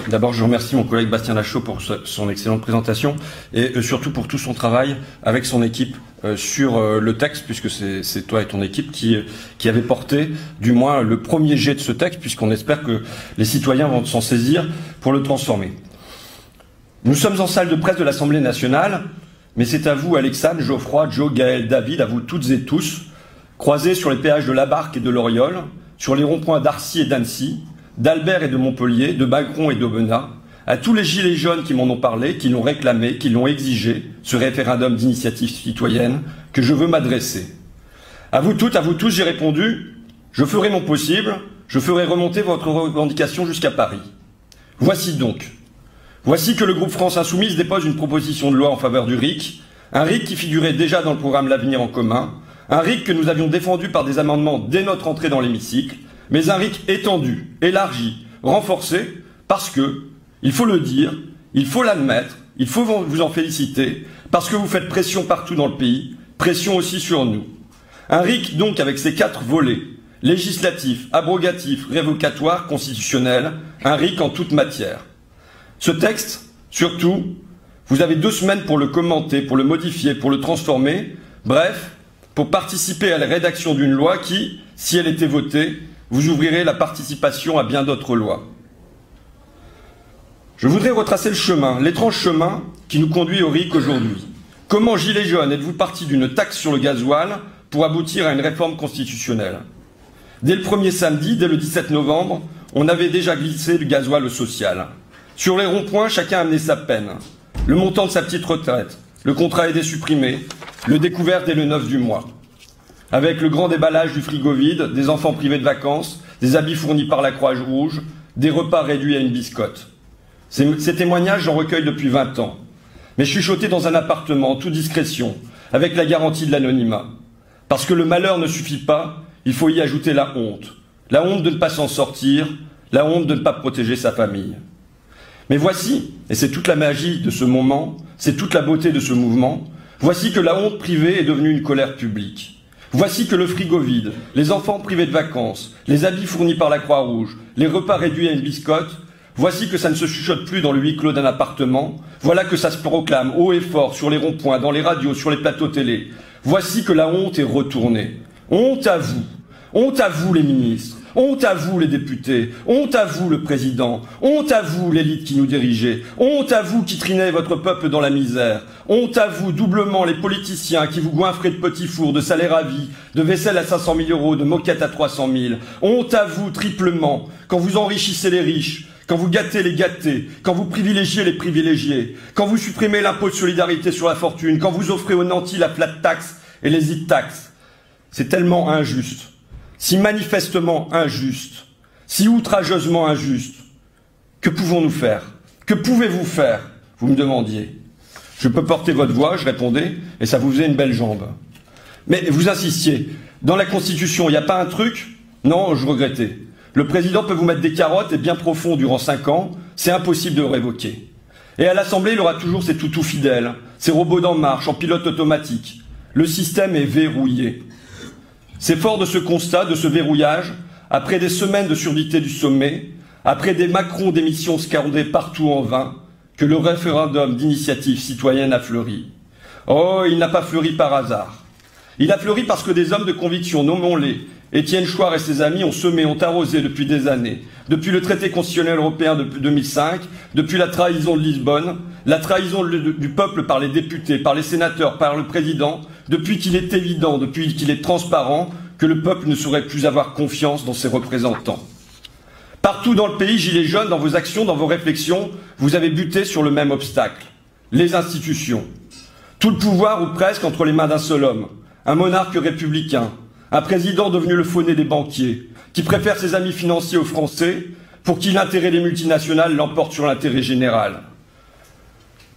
D'abord, je remercie mon collègue Bastien Lachaud pour son excellente présentation et surtout pour tout son travail avec son équipe sur le texte, puisque c'est toi et ton équipe qui avez porté du moins le premier jet de ce texte, puisqu'on espère que les citoyens vont s'en saisir pour le transformer. Nous sommes en salle de presse de l'Assemblée nationale, mais c'est à vous, Alexandre, Geoffroy, Joe, Gaël, David, à vous toutes et tous, croisés sur les péages de Labarque et de Loriol, sur les ronds-points d'Arcy et d'Annecy, d'Albert et de Montpellier, de Bagron et d'Aubenas, à tous les gilets jaunes qui m'en ont parlé, qui l'ont réclamé, qui l'ont exigé, ce référendum d'initiative citoyenne, que je veux m'adresser. À vous toutes, à vous tous, j'ai répondu, je ferai mon possible, je ferai remonter votre revendication jusqu'à Paris. Voici donc. Voici que le groupe France Insoumise dépose une proposition de loi en faveur du RIC, un RIC qui figurait déjà dans le programme L'Avenir en commun, un RIC que nous avions défendu par des amendements dès notre entrée dans l'hémicycle, mais un RIC étendu, élargi, renforcé, parce que, il faut le dire, il faut l'admettre, il faut vous en féliciter, parce que vous faites pression partout dans le pays, pression aussi sur nous. Un RIC donc avec ses 4 volets, législatif, abrogatif, révocatoire, constitutionnel, un RIC en toute matière. Ce texte, surtout, vous avez 2 semaines pour le commenter, pour le modifier, pour le transformer, bref, pour participer à la rédaction d'une loi qui, si elle était votée, vous ouvrirez la participation à bien d'autres lois. Je voudrais retracer le chemin, l'étrange chemin qui nous conduit au RIC aujourd'hui. Comment, gilets jaunes, êtes-vous partis d'une taxe sur le gasoil pour aboutir à une réforme constitutionnelle? Dès le premier samedi, dès le 17 novembre, on avait déjà glissé le gasoil au social. Sur les ronds-points, chacun amenait sa peine. Le montant de sa petite retraite, le contrat aidé supprimé, le découvert dès le 9 du mois. Avec le grand déballage du frigo vide, des enfants privés de vacances, des habits fournis par la Croix-Rouge, des repas réduits à une biscotte. Ces témoignages, j'en recueille depuis 20 ans. Mais chuchotés dans un appartement, en toute discrétion, avec la garantie de l'anonymat. Parce que le malheur ne suffit pas, il faut y ajouter la honte. La honte de ne pas s'en sortir, la honte de ne pas protéger sa famille. Mais voici, et c'est toute la magie de ce moment, c'est toute la beauté de ce mouvement, voici que la honte privée est devenue une colère publique. Voici que le frigo vide, les enfants privés de vacances, les habits fournis par la Croix-Rouge, les repas réduits à une biscotte, voici que ça ne se chuchote plus dans le huis clos d'un appartement, voilà que ça se proclame haut et fort sur les ronds-points, dans les radios, sur les plateaux télé. Voici que la honte est retournée. Honte à vous les ministres, honte à vous les députés, honte à vous le président, honte à vous l'élite qui nous dirigeait, honte à vous qui trinez votre peuple dans la misère, honte à vous doublement les politiciens qui vous goinfrez de petits fours, de salaires à vie, de vaisselle à 500 000 euros, de moquettes à 300 000, honte à vous triplement quand vous enrichissez les riches, quand vous gâtez les gâtés, quand vous privilégiez les privilégiés, quand vous supprimez l'impôt de solidarité sur la fortune, quand vous offrez aux nantis la flat tax et les e-tax. C'est tellement injuste, si manifestement injuste, si outrageusement injuste. Que pouvons-nous faire? Que pouvez-vous faire? Vous me demandiez. Je peux porter votre voix, je répondais, et ça vous faisait une belle jambe. Mais vous insistiez. Dans la Constitution, il n'y a pas un truc? Non, je regrettais. Le président peut vous mettre des carottes et bien profond durant 5 ans, c'est impossible de le révoquer. Et à l'Assemblée, il aura toujours ses toutous fidèles, ses robots d'en marche, en pilote automatique. Le système est verrouillé. C'est fort de ce constat, de ce verrouillage, après des semaines de surdité du sommet, après des Macron d'émissions scandées partout en vain, que le référendum d'initiative citoyenne a fleuri. Oh, il n'a pas fleuri par hasard. Il a fleuri parce que des hommes de conviction, nommons-les, Étienne Chouard et ses amis ont semé, ont arrosé depuis des années, depuis le traité constitutionnel européen de 2005, depuis la trahison de Lisbonne, la trahison du peuple par les députés, par les sénateurs, par le président, depuis qu'il est évident, depuis qu'il est transparent, que le peuple ne saurait plus avoir confiance dans ses représentants. Partout dans le pays, gilets jaunes, dans vos actions, dans vos réflexions, vous avez buté sur le même obstacle, les institutions. Tout le pouvoir, ou presque, entre les mains d'un seul homme, un monarque républicain, un président devenu le faux-nez des banquiers, qui préfère ses amis financiers aux Français, pour qui l'intérêt des multinationales l'emporte sur l'intérêt général.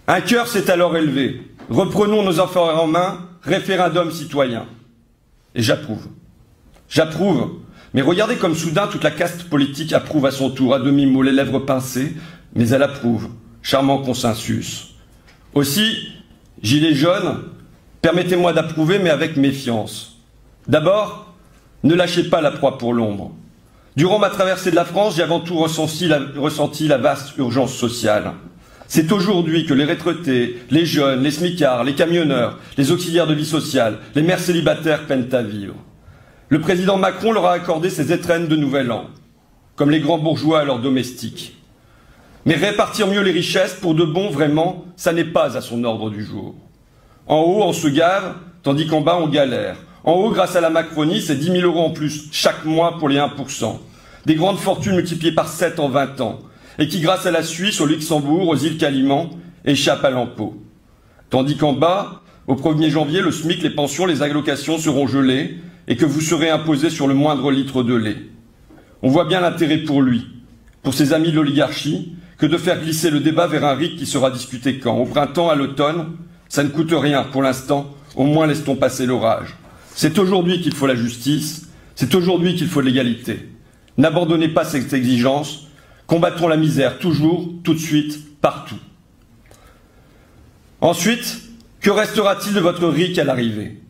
Un cœur s'est alors élevé. Reprenons nos affaires en main, référendum citoyen. Et j'approuve. J'approuve. Mais regardez comme soudain toute la caste politique approuve à son tour, à demi-mot, les lèvres pincées, mais elle approuve. Charmant consensus. Aussi, gilets jaunes, permettez-moi d'approuver, mais avec méfiance. D'abord, ne lâchez pas la proie pour l'ombre. Durant ma traversée de la France, j'ai avant tout ressenti la vaste urgence sociale. C'est aujourd'hui que les retraités, les jeunes, les smicards, les camionneurs, les auxiliaires de vie sociale, les mères célibataires peinent à vivre. Le président Macron leur a accordé ses étrennes de nouvel an, comme les grands bourgeois à leurs domestiques. Mais répartir mieux les richesses, pour de bon, vraiment, ça n'est pas à son ordre du jour. En haut, on se gave, tandis qu'en bas, on galère. En haut, grâce à la Macronie, c'est 10 000 € en plus chaque mois pour les 1%. Des grandes fortunes multipliées par 7 en 20 ans, et qui, grâce à la Suisse, au Luxembourg, aux îles Caïmans, échappent à l'impôt. Tandis qu'en bas, au 1er janvier, le SMIC, les pensions, les allocations seront gelées, et que vous serez imposé sur le moindre litre de lait. On voit bien l'intérêt pour lui, pour ses amis de l'oligarchie, que de faire glisser le débat vers un RIC qui sera discuté quand? Au printemps, à l'automne? Ça ne coûte rien pour l'instant, au moins laisse-t-on passer l'orage. C'est aujourd'hui qu'il faut la justice, c'est aujourd'hui qu'il faut l'égalité. N'abandonnez pas cette exigence, combattons la misère toujours, tout de suite, partout. Ensuite, que restera-t-il de votre RIC à l'arrivée?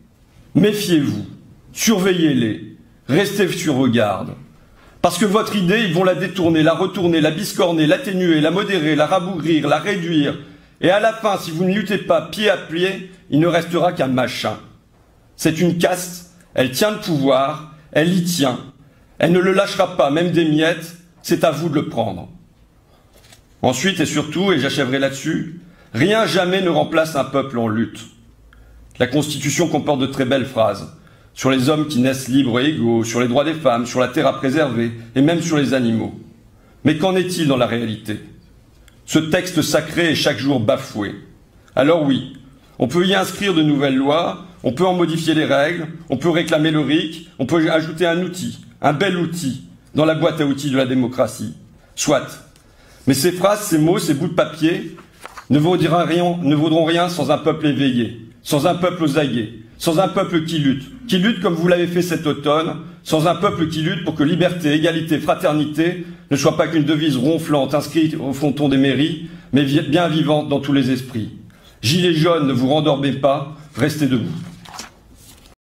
Méfiez-vous, surveillez-les, restez sur vos gardes. Parce que votre idée, ils vont la détourner, la retourner, la biscorner, l'atténuer, la modérer, la rabougrir, la réduire. Et à la fin, si vous ne luttez pas pied à pied, il ne restera qu'un machin. C'est une caste, elle tient le pouvoir, elle y tient. Elle ne le lâchera pas, même des miettes, c'est à vous de le prendre. Ensuite et surtout, et j'achèverai là-dessus, rien jamais ne remplace un peuple en lutte. La Constitution comporte de très belles phrases. Sur les hommes qui naissent libres et égaux, sur les droits des femmes, sur la terre à préserver, et même sur les animaux. Mais qu'en est-il dans la réalité? Ce texte sacré est chaque jour bafoué. Alors oui, on peut y inscrire de nouvelles lois, on peut en modifier les règles, on peut réclamer le RIC, on peut ajouter un outil, un bel outil, dans la boîte à outils de la démocratie. Soit. Mais ces phrases, ces mots, ces bouts de papier ne vaudront rien sans un peuple éveillé, sans un peuple aux aguets, sans un peuple qui lutte comme vous l'avez fait cet automne, sans un peuple qui lutte pour que liberté, égalité, fraternité ne soit pas qu'une devise ronflante inscrite au fronton des mairies, mais bien vivante dans tous les esprits. Gilets jaunes, ne vous rendormez pas, restez debout.